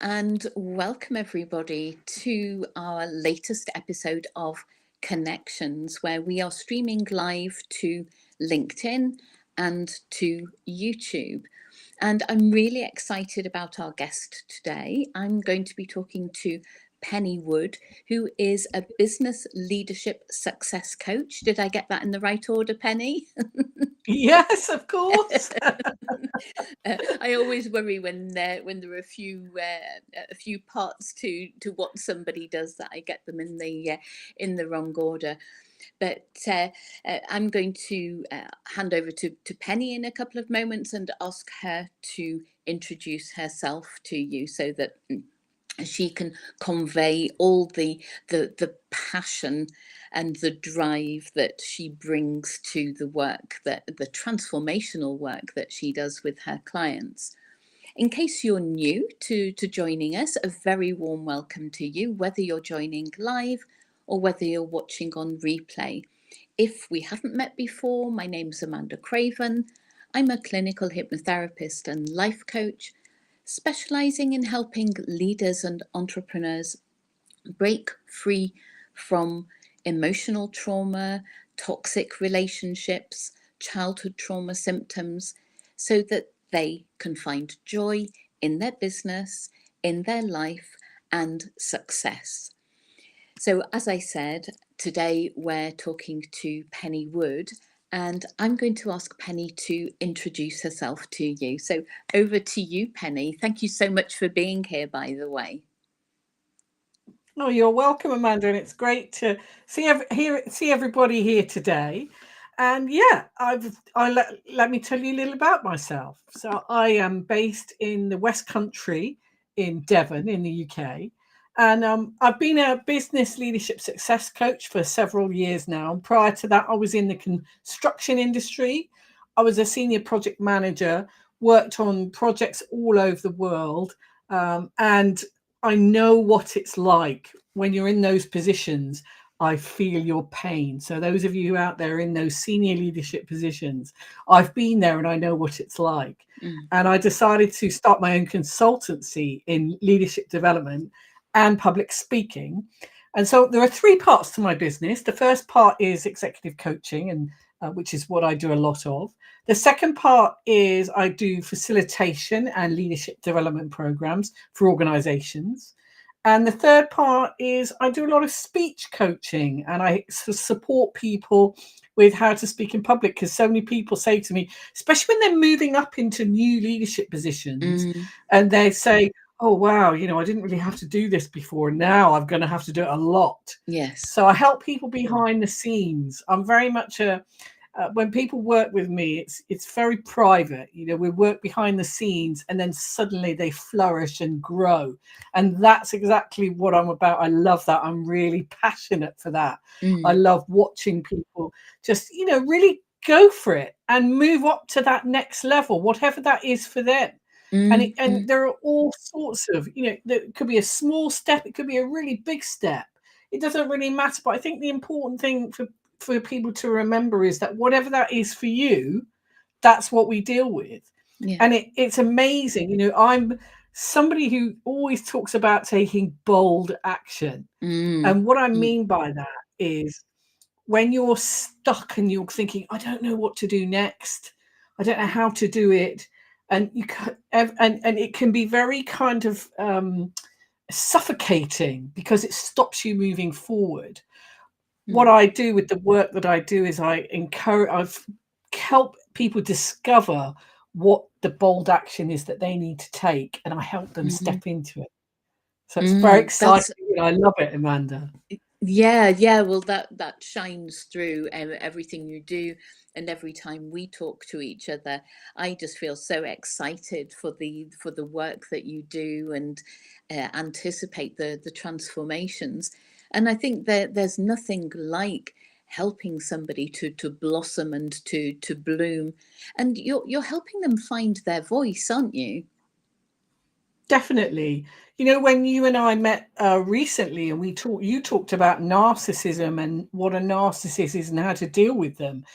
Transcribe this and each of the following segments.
and welcome everybody to our latest episode of Connections, where we are streaming live to LinkedIn and to YouTube. And I'm really excited about our guest today. I'm going to be talking to Penny Wood, who is a business leadership success coach. Did I get that in the right order, Penny? Yes, of course. I always worry when there are a few parts to what somebody does that I get them in the wrong order. But I'm going to hand over to Penny in a couple of moments and ask her to introduce herself to you so that she can convey all the passion and the drive that she brings to the work, that the transformational work that she does with her clients. In case you're new to joining us, a very warm welcome to you, whether you're joining live or whether you're watching on replay. If we haven't met before, my name's Amanda Craven. I'm a clinical hypnotherapist and life coach, specializing in helping leaders and entrepreneurs break free from emotional trauma, toxic relationships, childhood trauma symptoms, so that they can find joy in their business, in their life, and success. So, as I said, today we're talking to Penny Wood, and I'm going to ask Penny to introduce herself to you. So, over to you, Penny. Thank you so much for being here, by the way. Oh, you're welcome, Amanda, and it's great to see everybody here today. And yeah, let me tell you a little about myself. So I am based in the West Country in Devon, in the UK, and I've been a business leadership success coach for several years now. And prior to that, I was in the construction industry. I was a senior project manager, worked on projects all over the world, and I know what it's like when you're in those positions. I feel your pain. So those of you out there in those senior leadership positions, I've been there and I know what it's like. And I decided to start my own consultancy in leadership development and public speaking. And so there are three parts to my business. The first part is executive coaching, and which is what I do a lot of. The second part is I do facilitation and leadership development programs for organizations. And the third part is I do a lot of speech coaching, and I support people with how to speak in public, because so many people say to me, especially when they're moving up into new leadership positions, and they say, oh, wow, I didn't really have to do this before. Now I'm going to have to do it a lot. Yes. So I help people behind the scenes. I'm very much when people work with me, it's very private. We work behind the scenes, and then suddenly they flourish and grow. And that's exactly what I'm about. I love that. I'm really passionate for that. I love watching people just, really go for it and move up to that next level, whatever that is for them. And there are all sorts of, there could be a small step, it could be a really big step. It doesn't really matter. But I think the important thing for people to remember is that whatever that is for you, that's what we deal with. Yeah. And it's amazing. I'm somebody who always talks about taking bold action. And what I mean by that is when you're stuck and you're thinking, I don't know what to do next, I don't know how to do it, and it can be very kind of suffocating because it stops you moving forward. What I do with the work that I do is I've help people discover what the bold action is that they need to take, and I help them step into it. So it's very exciting. I love it, Amanda. Yeah. Well, that shines through everything you do, and every time we talk to each other, I just feel so excited for the work that you do, and anticipate the transformations. And I think that there's nothing like helping somebody to blossom and to bloom, and you're helping them find their voice, aren't you? Definitely. When you and I met recently, and you talked about narcissism and what a narcissist is and how to deal with them.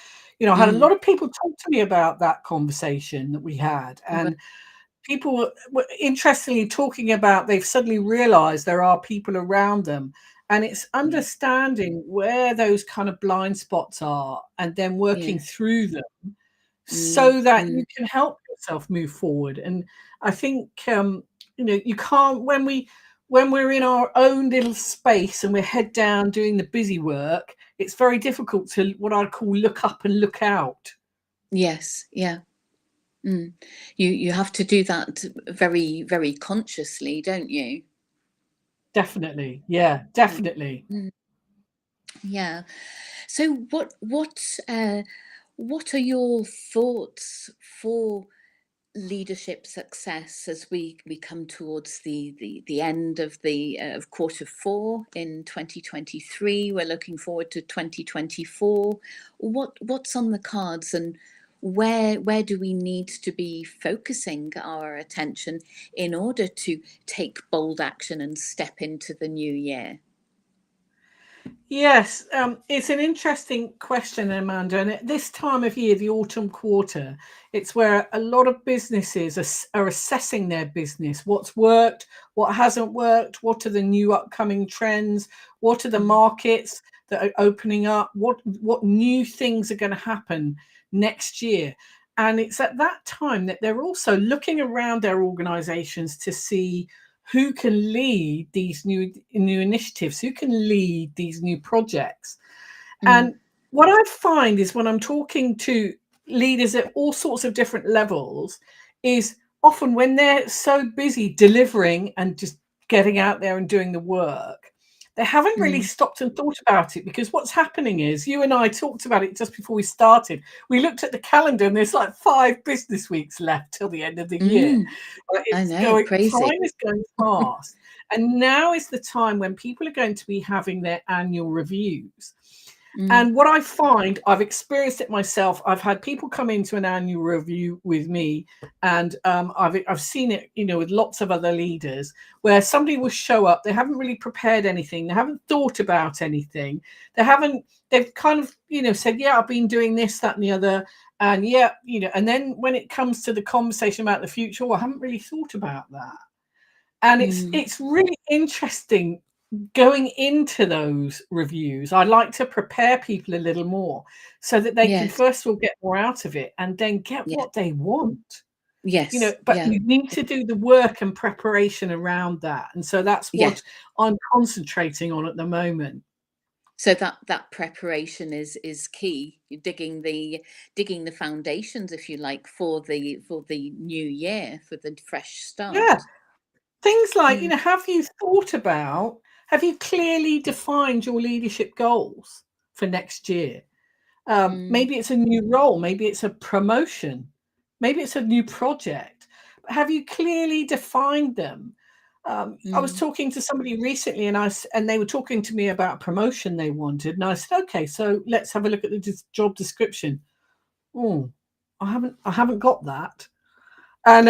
I had a lot of people talk to me about that conversation that we had. Right. And people were interestingly talking about they've suddenly realized there are people around them, and it's Yeah. understanding where those kind of blind spots are and then working Yeah. through them Mm, so that you mm. can help yourself move forward. And I think you can't, when we're in our own little space and we're head down doing the busy work, it's very difficult to, what I call, look up and look out. Yes. Yeah. Mm. You have to do that very, very consciously, don't you? Definitely, yeah, Mm. definitely. Mm. Yeah. So what are your thoughts for leadership success as we come towards the end of the of quarter four in 2023? We're looking forward to 2024. What's on the cards, and where do we need to be focusing our attention in order to take bold action and step into the new year? Yes, it's an interesting question, Amanda. And at this time of year, the autumn quarter, it's where a lot of businesses are assessing their business. What's worked, what hasn't worked, what are the new upcoming trends, what are the Mm, markets that are opening up, what new things are going to happen next year. And it's at that time that they're also looking around their organizations to see who can lead these new initiatives, who can lead these new projects. mm, And what I find is when I'm talking to leaders at all sorts of different levels, is often when they're so busy delivering and just getting out there and doing the work, they haven't really mm, stopped and thought about it. Because what's happening is, you and I talked about it just before we started. We looked at the calendar and there's like 5 business weeks left till the end of the year. mm. I It's know, going, crazy. time is going fast. And now is the time when people are going to be having their annual reviews. Mm, And what I find, I've experienced it myself. I've had people come into an annual review with me, and I've seen it, with lots of other leaders, where somebody will show up. They haven't really prepared anything. They haven't thought about anything. They haven't. They've kind of, said, "Yeah, I've been doing this, that, and the other." And yeah, and then when it comes to the conversation about the future, well, I haven't really thought about that. And it's mm. it's really interesting going into those reviews. I like to prepare people a little more so that they can Yes. first of all get more out of it and then get Yeah. what they want. Yes. But Yeah. you need to do the work and preparation around that. And so that's what Yes. I'm concentrating on at the moment. So that preparation is key. You're digging the foundations, if you like, for the new year, for the fresh Yeah. start. Things like, Mm, have you clearly defined your leadership goals for next year? mm, Maybe it's a new role, maybe it's a promotion, maybe it's a new project. Have you clearly defined them? I was mm, talking to somebody recently, and they were talking to me about promotion they wanted, and I said, "Okay, so let's have a look at the job description." Oh, I haven't got that. And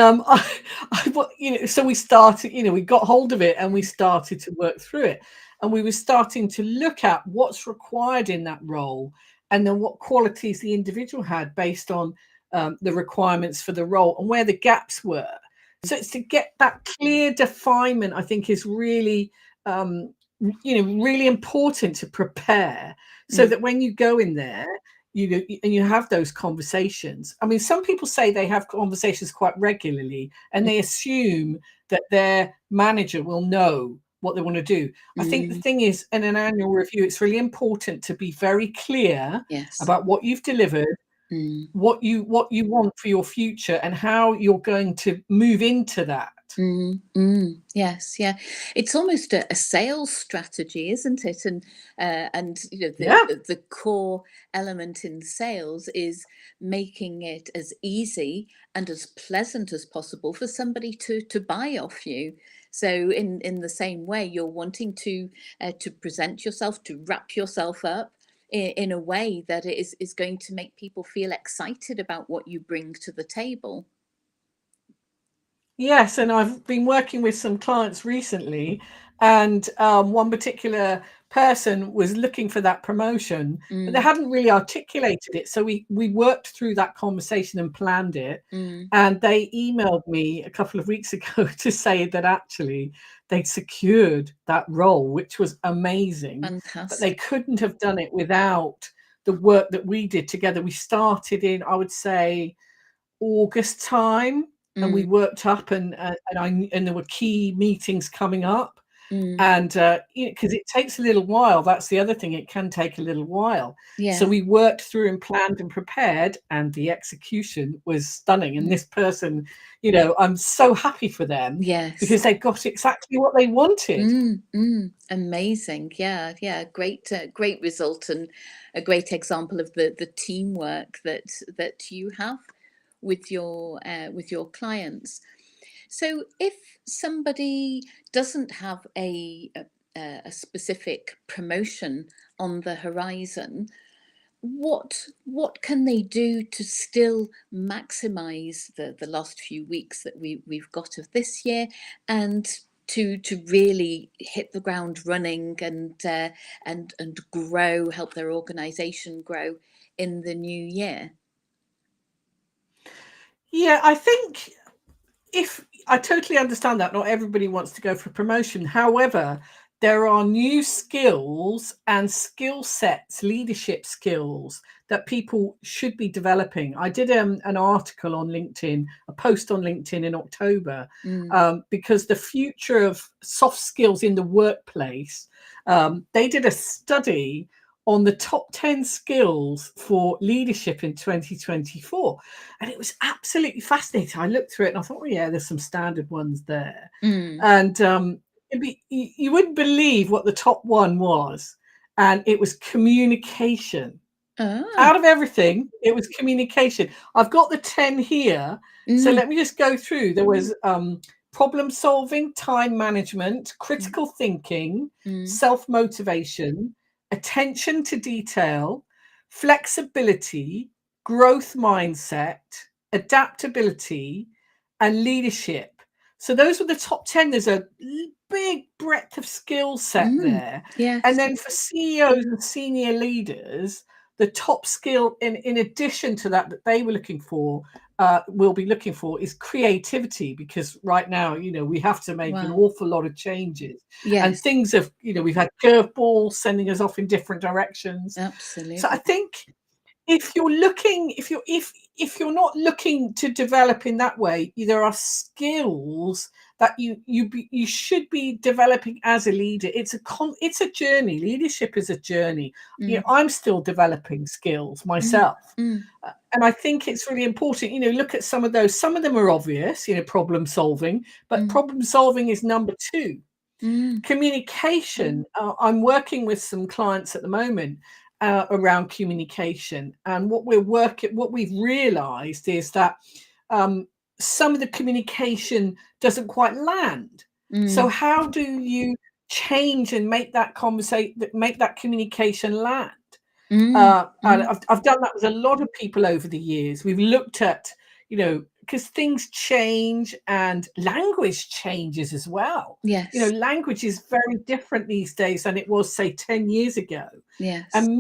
so we started, we got hold of it and we started to work through it. And we were starting to look at what's required in that role, and then what qualities the individual had based on the requirements for the role and where the gaps were. So it's to get that clear definement, I think, is really, really important to prepare, so mm, that when you go in there, and you have those conversations. I mean, some people say they have conversations quite regularly and mm, they assume that their manager will know what they want to do. I think the mm. thing is, in an annual review, it's really important to be very clear Yes. about what you've delivered, Mm. what you want for your future, and how you're going to move into that. Mm, mm, yes, yeah. It's almost a sales strategy, isn't it? And Yeah. the core element in sales is making it as easy and as pleasant as possible for somebody to buy off you. So in the same way, you're wanting to present yourself, to wrap yourself up in a way that is going to make people feel excited about what you bring to the table. Yes, and I've been working with some clients recently, and one particular person was looking for that promotion, but they mm, hadn't really articulated it. So we worked through that conversation and planned it. mm. And they emailed me a couple of weeks ago to say that actually they'd secured that role, which was amazing. But they Fantastic. couldn't have done it without the work that we did together. We started in, I would say, August time, and we Mm, worked up, and there were key meetings coming up, mm. and you know, because it takes a little while. That's the other thing; it can take a little while. So Yeah. we worked through and planned and prepared, and the execution was stunning. And Mm. this person, you know, I'm so happy for them Yes. because they got exactly what they wanted. Amazing. Yeah, yeah. Great, great result, and a great example of the teamwork that you have with your clients. So, if somebody doesn't have a specific promotion on the horizon, what can they do to still maximize the last few weeks that we've got of this year, and to really hit the ground running, and grow, help their organization grow in the new year? Yeah, I think if I totally understand that not everybody wants to go for promotion. However, there are new skills and skill sets, leadership skills that people should be developing. I did an article on LinkedIn, a post on LinkedIn in October, Mm, because the future of soft skills in the workplace, they did a study on the top 10 skills for leadership in 2024. And it was absolutely fascinating. I looked through it and I thought, oh, yeah, there's some standard ones there. mm. And you wouldn't believe what the top one was. And it was communication. Ah. Out of everything, it was communication. I've got the 10 here. So Mm, let me just go through. There was problem solving, time management, mm, critical thinking, mm, self motivation, attention to detail, flexibility, growth mindset, adaptability, and leadership. So those were the top 10. There's a big breadth of skill set mm. there. And Yes. then for CEOs and senior leaders, the top skill in addition to that they were looking for, will be looking for, is creativity, because right now, you know, we have to make an Wow. awful lot of changes, and Yes. things have, you know, we've had curveballs sending us off in different directions. So I Absolutely. think if you're looking, if you're not looking to develop in that way, there are skills that you should be developing as a leader. It's a journey. Leadership is a journey. You know, Mm, I'm still developing skills mm, myself. mm, And I think it's really important, you know, look at some of those. Some of them are obvious, you know, problem solving, but mm, problem solving is number two. mm, Communication. I'm working with some clients at the moment around communication, and what we've realised is that um, some of the communication doesn't quite land. So mm, how do you change and make that conversation, make that communication land? mm, And mm. I've done that with a lot of people over the years. We've looked at, you know, because things change and language changes as well. You know, Yes. language is very different these days than it was, say, 10 years ago. Yes. And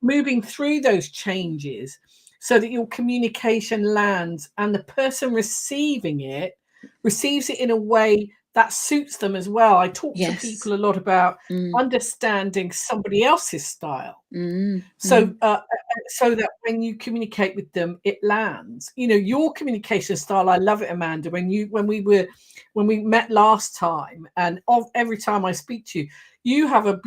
moving through those changes so that your communication lands and the person receiving it receives it in a way that suits them as well. I talk to Yes. people a lot about Mm, understanding somebody else's style, mm, so mm, so that when you communicate with them, it lands. You know, your communication style, I love it, Amanda. When we met last time, and of every time I speak to you, you have a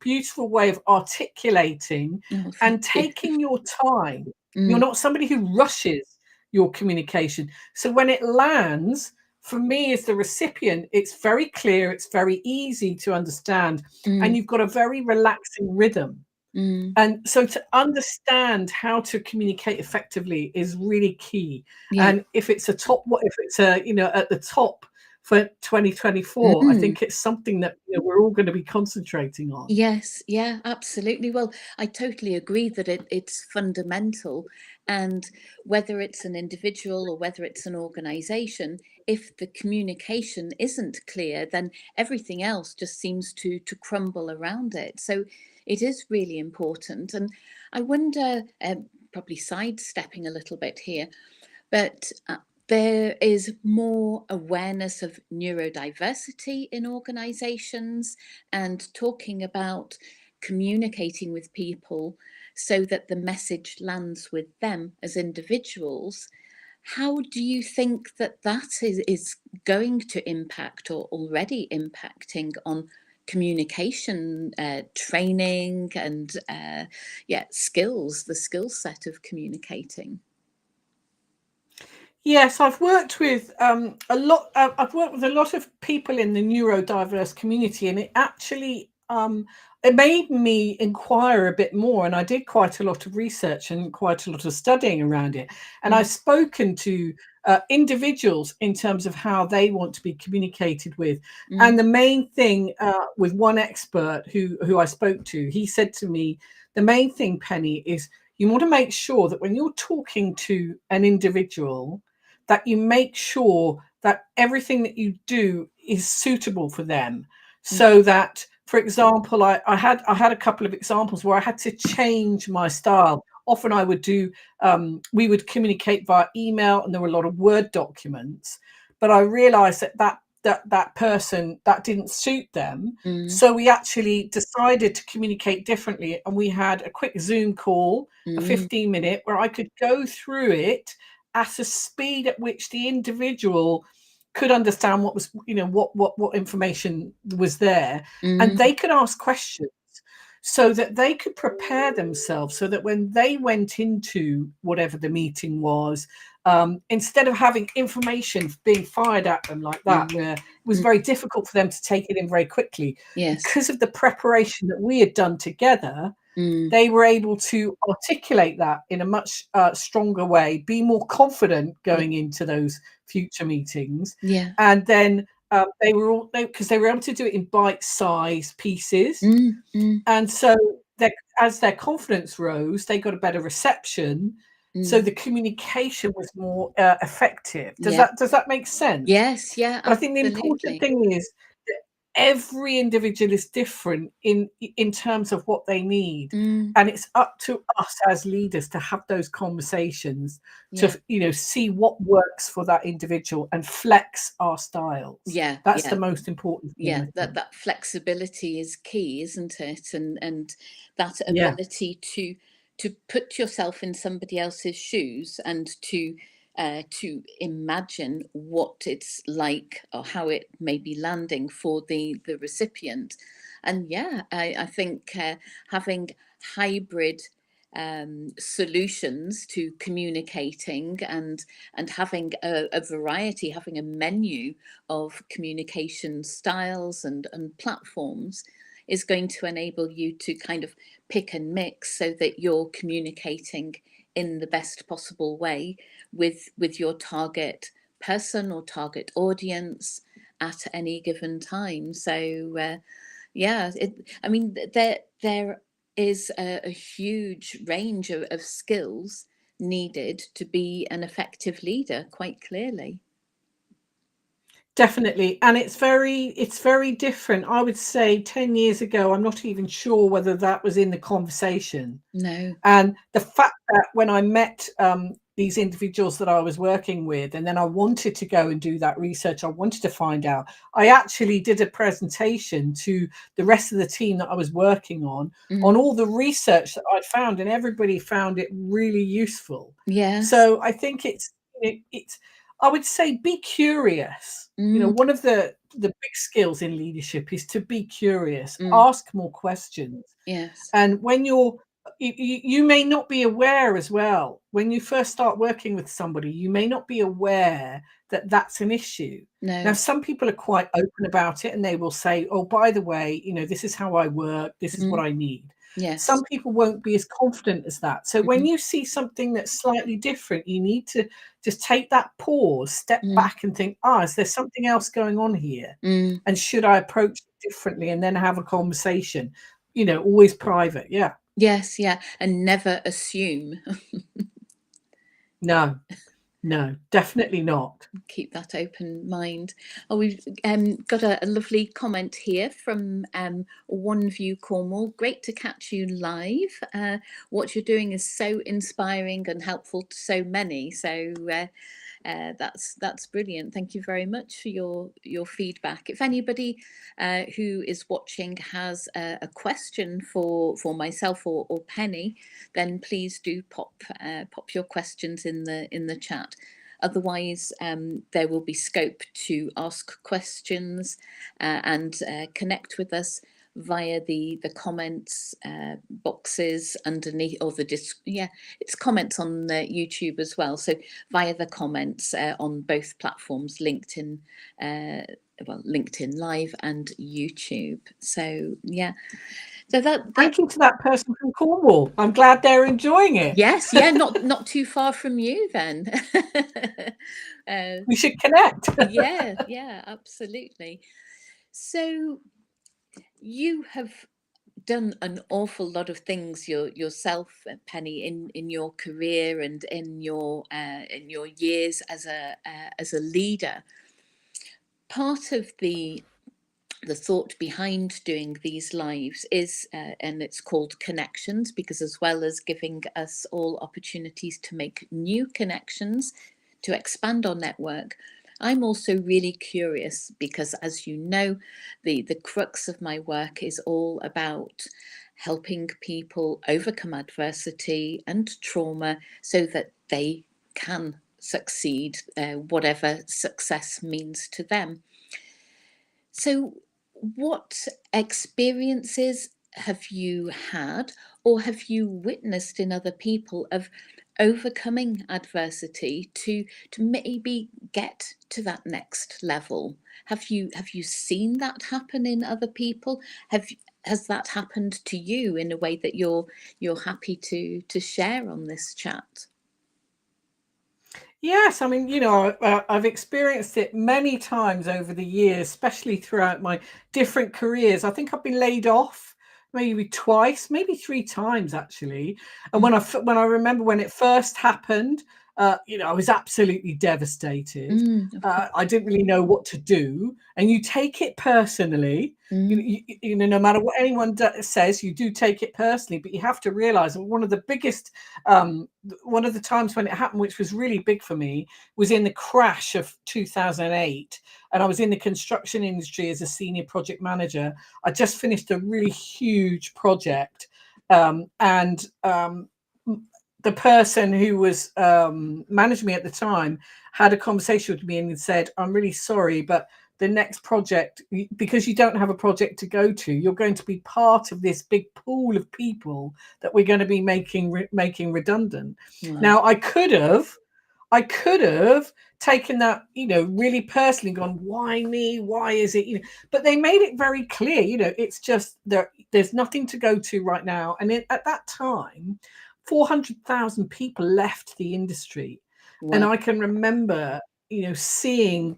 beautiful way of articulating oh, thank and you. taking your time. You're Mm, not somebody who rushes your communication. So when it lands, for me as the recipient, it's very clear, it's very easy to understand, and mm, you've got a very relaxing rhythm. mm. And so to understand how to communicate effectively is really key. Yeah. And if it's a top, what if it's a, you know, at the top for 2024, I Mm. think it's something that, you know, we're all going to be concentrating on. Yes, yeah, absolutely. Well, I totally agree that it's fundamental, and whether it's an individual or whether it's an organization, if the communication isn't clear, then everything else just seems to crumble around it. So it is really important. And I wonder, probably sidestepping a little bit here, but there is more awareness of neurodiversity in organizations and talking about communicating with people so that the message lands with them as individuals. How do you think that is going to impact or already impacting on communication training and skills, the skill set of communicating? Yes, I've worked with a lot. I've worked with a lot of people in the neurodiverse community, and it actually it made me inquire a bit more. And I did quite a lot of research and quite a lot of studying around it. And Mm, I've spoken to individuals in terms of how they want to be communicated with. And mm, the main thing with one expert who I spoke to, he said to me, the main thing, Penny, is you want to make sure that when you're talking to an individual, that you make sure that everything that you do is suitable for them, mm, so that, for example, I had a couple of examples where I had to change my style. Often I would do we would communicate via email, and there were a lot of Word documents, but I realized that person, that didn't suit them. mm, So we actually decided to communicate differently, and we had a quick Zoom call, a mm, 15-minute, where I could go through it at a speed at which the individual could understand what was, what information was there, and mm, they could ask questions so that they could prepare themselves, so that when they went into whatever the meeting was, instead of having information being fired at them like that, mm, where it was mm. very difficult for them to take it in very quickly, Yes. because of the preparation that we had done together, Mm, they were able to articulate that in a much stronger way, be more confident yeah. going into those future meetings, Yeah. and then they were all, because they were able to do it in bite-sized pieces, Mm, mm, and so as their confidence rose, they got a better reception. So mm. the communication was more effective. Does Yeah. that make sense? Yes. Yeah. But I think the important Absolutely. thing is that every individual is different in terms of what they need, Mm, and it's up to us as leaders to have those conversations to, yeah. see what works for that individual and flex our styles. Yeah. That's the Yeah. most important thing, Yeah, I that think. that flexibility is key, isn't it? And that Yeah, ability to put yourself in somebody else's shoes and to imagine what it's like or how it may be landing for the recipient. And yeah, I think having hybrid solutions to communicating and having a variety, having a menu of communication styles and platforms is going to enable you to kind of pick and mix so that you're communicating in the best possible way with your target person or target audience at any given time. So I mean, there is a huge range of skills needed to be an effective leader, quite clearly. definitely. And it's very different. I would say 10 years ago, I'm not even sure whether that was in the conversation. No. And the fact that when I met these individuals that I was working with, and then I wanted to go and do that research, I wanted to find out. I actually did a presentation to the rest of the team that I was working on Mm. all the research that I'd found, and everybody found it really useful. Yes. So I think it's I would say be curious. Mm, One of the big skills in leadership is to be curious, mm, ask more questions, yes. and when you may not be aware as well, when you first start working with somebody, you may not be aware that that's an issue. Now, No. some people are quite open about it, and they will say, oh, by the way, this is how I work, this is what Mm, I need. yes. Some people won't be as confident as that. So when Mm, you see something that's slightly different, you need to just take that pause, step mm, back, and think, is there something else going on here? mm. And should I approach it differently, and then have a conversation? Always private. Yeah. Yes, yeah. And never assume. No. No, definitely not. Keep that open mind. Oh, we've got a lovely comment here from One View Cornwall. Great to catch you live. What you're doing is so inspiring and helpful to so many. So that's brilliant. Thank you very much for your feedback. If anybody who is watching has a question for myself or Penny, then please do pop your questions in the chat. Otherwise, there will be scope to ask questions and connect with us via the comments boxes underneath, or it's comments on YouTube as well. So via the comments on both platforms, LinkedIn, LinkedIn Live and YouTube. So yeah, so Thank you to that person from Cornwall. I'm glad they're enjoying it. yes, yeah, not too far from you then. We should connect. Yeah, absolutely. So you have done an awful lot of things yourself, Penny, in your career and in your years as a leader. Part of the thought behind doing these lives is, and it's called connections, because as well as giving us all opportunities to make new connections, to expand our network, I'm also really curious because, as you know, the crux of my work is all about helping people overcome adversity and trauma so that they can succeed, whatever success means to them. So, what experiences have you had or have you witnessed in other people of overcoming adversity to maybe get to that next level? Have you seen that happen in other people? Has that happened to you in a way that you're happy to share on this chat? Yes, I mean, I've experienced it many times over the years, especially throughout my different careers. I think I've been laid off maybe twice, maybe three times actually. And Mm, when I remember when it first happened, I was absolutely devastated. of course. I didn't really know what to do, and you take it personally. Mm, No matter what anyone says, you do take it personally. But you have to realize that one of the times when it happened, which was really big for me, was in the crash of 2008. And I was in the construction industry as a senior project manager. I just finished a really huge project. And the person who was managing me at the time had a conversation with me and said, "I'm really sorry, but the next project, because you don't have a project to go to, you're going to be part of this big pool of people that we're going to be making redundant." wow. Now, I could have taken that, really personally, gone, "Why me? Why is it?" But they made it very clear, it's just there's nothing to go to right now. And at that time, 400,000 people left the industry, and Wow. I can remember, seeing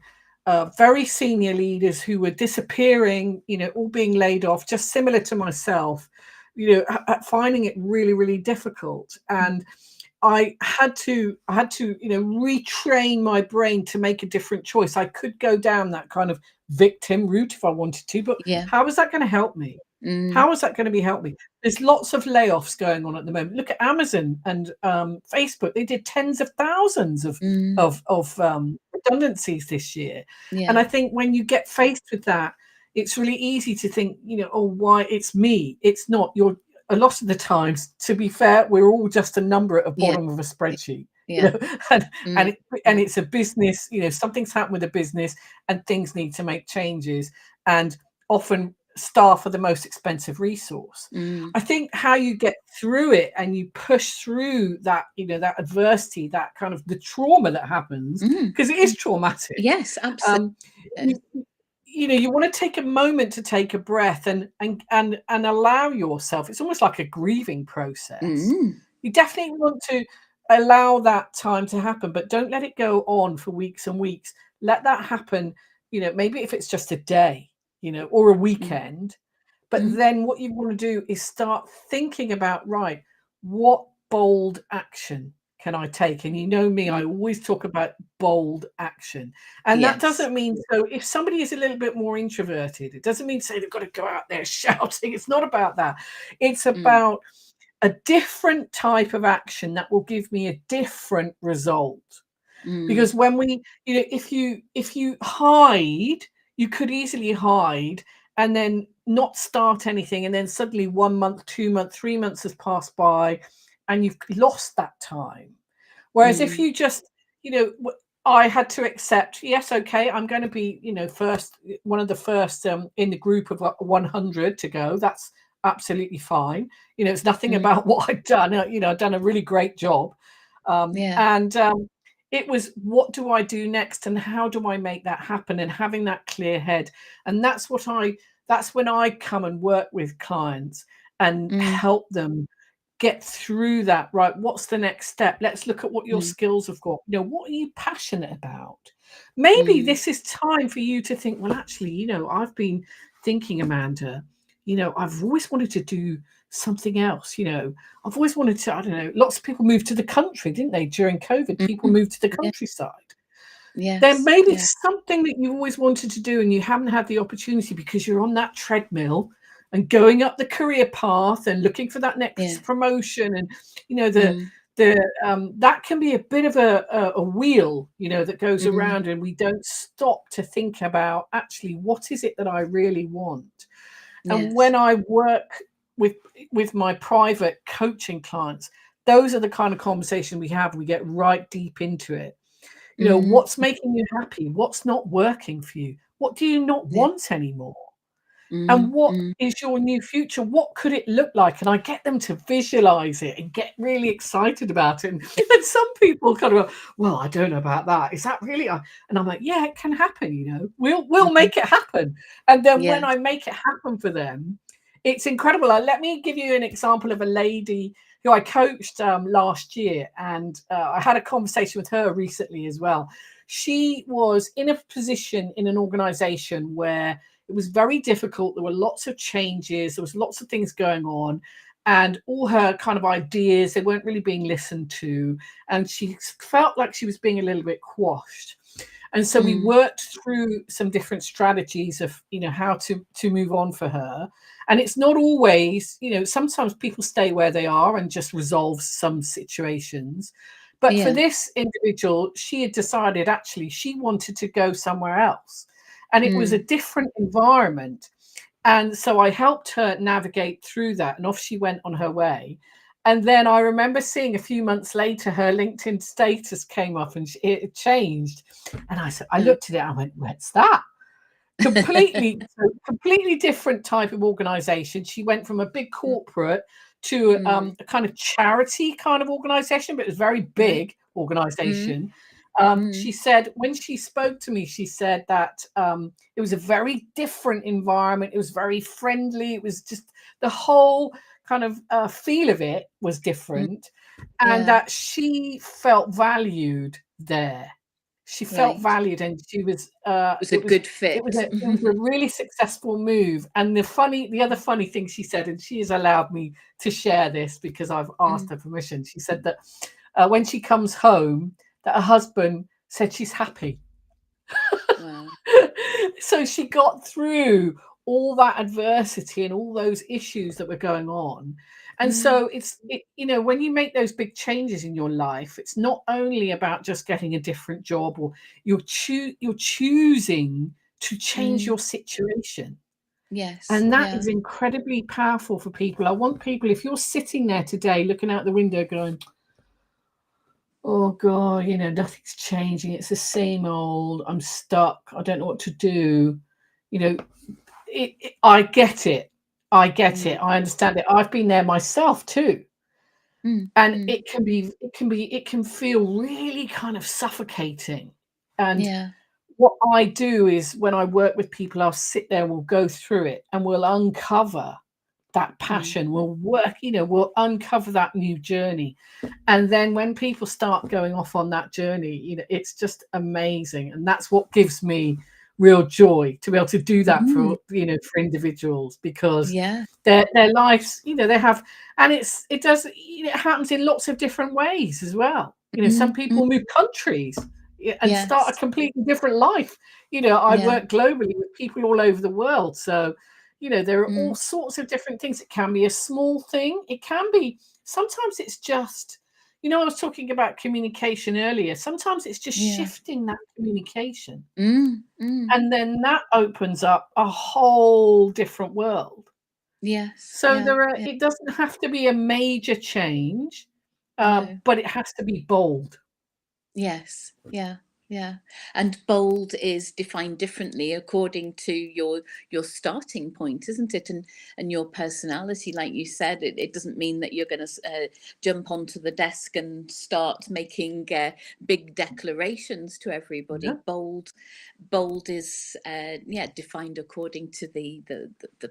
very senior leaders who were disappearing, all being laid off, just similar to myself, finding it really, really difficult. And I had to retrain my brain to make a different choice. I could go down that kind of victim route if I wanted to, but Yeah. how is that going to help me? Mm, How is that going to be help me? There's lots of layoffs going on at the moment. Look at Amazon and Facebook. They did tens of thousands of mm, of of redundancies this year. And yeah. I think when you get faced with that, it's really easy to think, "Oh, why it's me?" It's not. You're A lot of the times, to be fair, we're all just a number at the Yeah. bottom of a spreadsheet. You Yeah. know, and Mm, and it's a business. Something's happened with a business, and things need to make changes. And often, staff are the most expensive resource. mm, I think how you get through it and you push through that, that adversity, that kind of the trauma that happens, mm, because it is traumatic. yes, absolutely. Um, you, you want to take a moment to take a breath and allow yourself. It's almost like a grieving process. Mm, You definitely want to allow that time to happen, but don't let it go on for weeks and weeks. Let that happen, maybe if it's just a day, or a mm, weekend. But mm, then what you want to do is start thinking about, right, what bold action can I take? And you know me, I Mm. always talk about bold action. And that Yes. doesn't mean, so if somebody is a little bit more introverted, it doesn't mean say they've got to go out there shouting. It's not about that. It's Mm. about a different type of action that will give me a different result. Mm. Because when we, if you hide, you could easily hide and then not start anything, and then suddenly 1 month, 2 months, 3 months has passed by and you've lost that time. Whereas if Mm. you just, I had to accept, yes, okay, I'm going to be, first, one of the first in the group of 100 to go. That's absolutely fine. It's nothing Mm. about what I'd done. I'd done a really great job. Yeah. And it was, what do I do next, and how do I make that happen, and having that clear head. And that's when I come and work with clients and Mm. help them get through that. Right, what's the next step? Let's look at what your Mm. skills have got. What are you passionate about? Maybe Mm. this is time for you to think, well, actually, I've been thinking, Amanda, I've always wanted to do something else. I've always wanted to, I don't know, lots of people moved to the country, didn't they? During COVID, people Mhm. moved to the Yeah. countryside. There Yes. may be Yeah. something that you've always wanted to do and you haven't had the opportunity because you're on that treadmill and going up the career path and looking for that Yeah. next promotion. And the Mm. that can be a bit of a wheel, that goes Mm. around, and we don't stop to think about, actually, what is it that I really want? And Yes. when I work with my private coaching clients, those are the kind of conversation we have. We get right deep into it. Mm. What's making you happy? What's not working for you? What do you not Yeah. want anymore? And Mm. what Mm. is your new future? What could it look like? And I get them to visualize it and get really excited about it. And some people kind of go, well, I don't know about that. Is that really? And I'm like, yeah, it can happen. We'll Mhm. make it happen. And then when Yes. I make it happen for them, it's incredible. Let me give you an example of a lady who I coached last year, and I had a conversation with her recently as well. She was in a position in an organization where it was very difficult. There were lots of changes. There was lots of things going on, and all her kind of ideas, they weren't really being listened to. And she felt like she was being a little bit quashed. And so we Mm. worked through some different strategies of, how to move on for her. And it's not always, sometimes people stay where they are and just resolve some situations. But for Yeah. this individual, she had decided actually she wanted to go somewhere else. And it was a Mm. different environment. And so I helped her navigate through that, and off she went on her way. And then I remember seeing a few months later, her LinkedIn status came up and it changed. And I said, I Mm. looked at it, I went, what's that? Completely different type of organization. She went from a big corporate to Mm. a kind of charity kind of organization, but it was a very Right. big Mm. organization. Mm. She said, when she spoke to me, she said that it was a very different environment. It was very friendly. It was just the whole kind of feel of it was Mm. different, and Yeah. that she felt valued there. She felt Right. valued, and she was. Was a good fit. It was a really successful move. And the other funny thing she said, and she has allowed me to share this because I've asked Mm. her permission. She said that when she comes home, that her husband said she's happy. Wow. So she got through all that adversity and all those issues that were going on. And Mm. so when you make those big changes in your life, it's not only about just getting a different job, or you're choosing to change Mm. your situation. Yes. And that Yeah. is incredibly powerful for people. I want people, if you're sitting there today looking out the window going, oh God, nothing's changing. It's the same old. I'm stuck. I don't know what to do. You know, I get it. I get Mm. it. I understand it. I've been there myself too. Mm. And Mm. it can feel really kind of suffocating. And Yeah. what I do is, when I work with people, I'll sit there, we'll go through it, and we'll uncover that Mm. passion. We'll work, we'll uncover that new journey. And then when people start going off on that journey, it's just amazing. And that's what gives me real joy to be able to do that Mm, for, for individuals, because yeah. their lives, they have, and it does, it happens in lots of different ways as well. Some Mm, mm, people move countries, and start a yes. completely different life. I Yeah. work globally with people all over the world, so there are all Mm, sorts of different things. It can be a small thing, it can be, sometimes it's just, I was talking about communication earlier. Sometimes it's just yeah. shifting that communication, Mm, mm, and then that opens up a whole different world. yes. So Yeah. Yeah. it doesn't have to be a major change, No. but it has to be bold. Yes, yeah, yeah. And bold is defined differently according to your starting point, isn't it? And your personality, like you said, it doesn't mean that you're going to jump onto the desk and start making big declarations to everybody. Yeah, Bold is yeah, defined according to the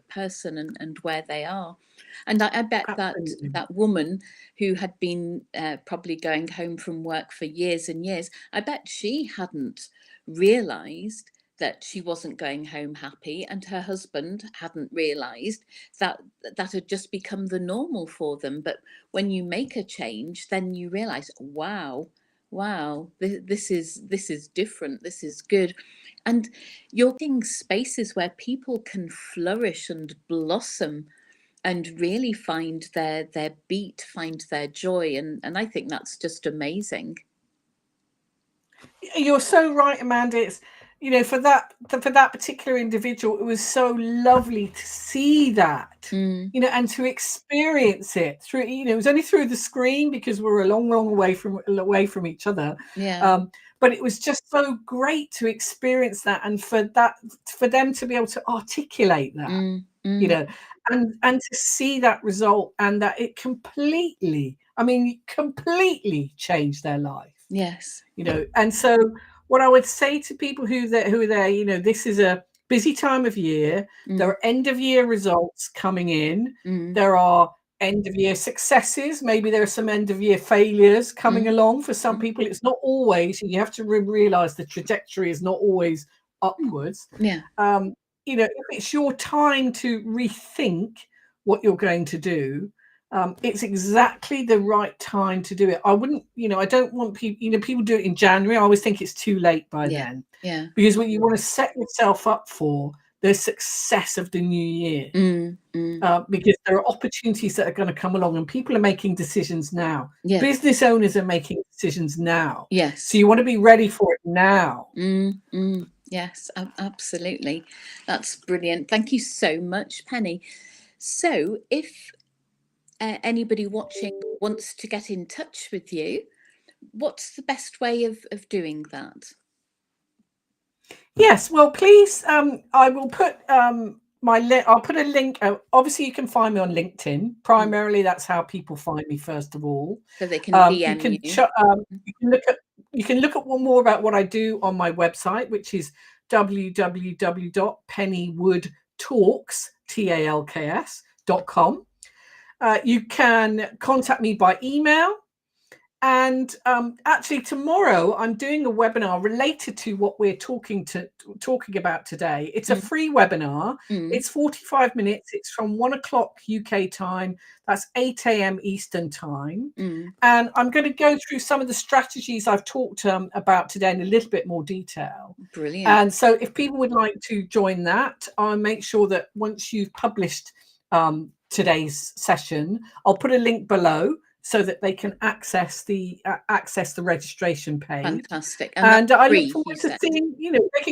person and where they are. And I bet that absolutely. that woman who had been probably going home from work for years and years, I bet she hadn't realized that she wasn't going home happy, and her husband hadn't realized that that had just become the normal for them. But when you make a change, then you realize, wow, this is different, this is good. And you're getting spaces where people can flourish and blossom and really find their beat, find their joy, and I think that's just amazing. You're so right, Amanda. It's, for that particular individual, it was so lovely to see that, Mm, and to experience it through. It was only through the screen, because we're a long, long way from each other. yeah. Um, but it was just so great to experience that, and for them to be able to articulate that, Mm, you mm, know, and to see that result, and that it completely, I mean, completely changed their life. yes. And so what I would say to people who are there, this is a busy time of year. There Mm, are end of year results coming in. mm, There are end of year successes. Maybe there are some end of year failures coming mm, along. For some mm, people, it's not always. You have to realize the trajectory is not always mm. upwards. Yeah. If it's your time to rethink what you're going to do, it's exactly the right time to do it. I wouldn't, I don't want people, people do it in January. I always think it's too late by Yeah. then, Yeah. because what you want to set yourself up for the success of the new year, Mm, mm. because there are opportunities that are going to come along, and people are making decisions now. Yeah. Business owners are making decisions now. So Yes. you want to be ready for it now. Mm, mm. Yes, absolutely. That's brilliant. Thank you so much, Penny. So if anybody watching wants to get in touch with you, what's the best way of doing that? Yes, well, please, I will put I'll put a link. Obviously, you can find me on LinkedIn. Mm. Primarily, that's how people find me, first of all. So they can You DM can you. you can look at one more about what I do on my website, which is www.pennywoodtalks.com. You can contact me by email. And actually, tomorrow I'm doing a webinar related to what we're talking about today. It's a Mm, free webinar. mm, It's 45 minutes. It's from 1 o'clock UK time. That's 8 a.m. Eastern time. mm. And I'm going to go through some of the strategies I've talked about today in a little bit more detail. Brilliant. And so, if people would like to join that, I'll make sure that once you've published today's session, I'll put a link below so that they can access the registration page. Fantastic. And that's And I look free, forward you to said. seeing, they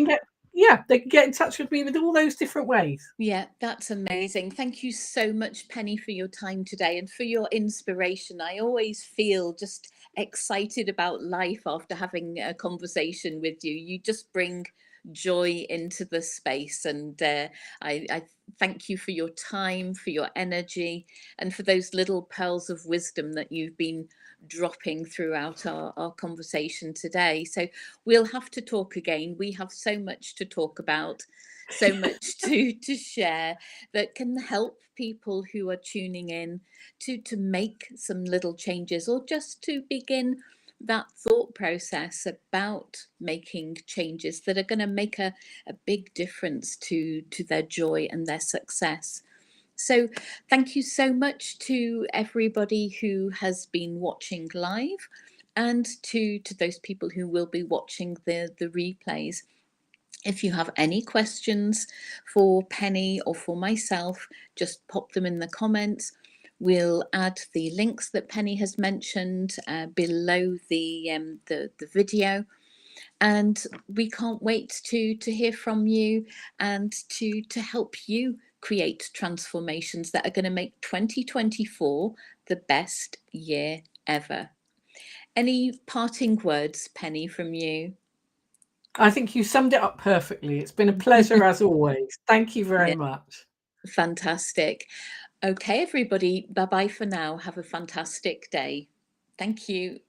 can get in touch with me with all those different ways. Yeah, that's amazing. Thank you so much, Penny, for your time today and for your inspiration. I always feel just excited about life after having a conversation with you. You just bring joy into the space, and I thank you for your time, for your energy, and for those little pearls of wisdom that you've been dropping throughout our conversation today. So we'll have to talk again. We have so much to talk about, so much to share that can help people who are tuning in to make some little changes, or just to begin that thought process about making changes that are going to make a big difference to their joy and their success. So thank you so much to everybody who has been watching live, and to those people who will be watching the replays. If you have any questions for Penny or for myself, just pop them in the comments. We'll add the links that Penny has mentioned below the video, and we can't wait to hear from you and to help you create transformations that are going to make 2024 the best year ever. Any parting words, Penny, from you? I think you summed it up perfectly. It's been a pleasure as always. Thank you very Yeah, much. fantastic. Okay, everybody, bye bye for now. Have a fantastic day. Thank you.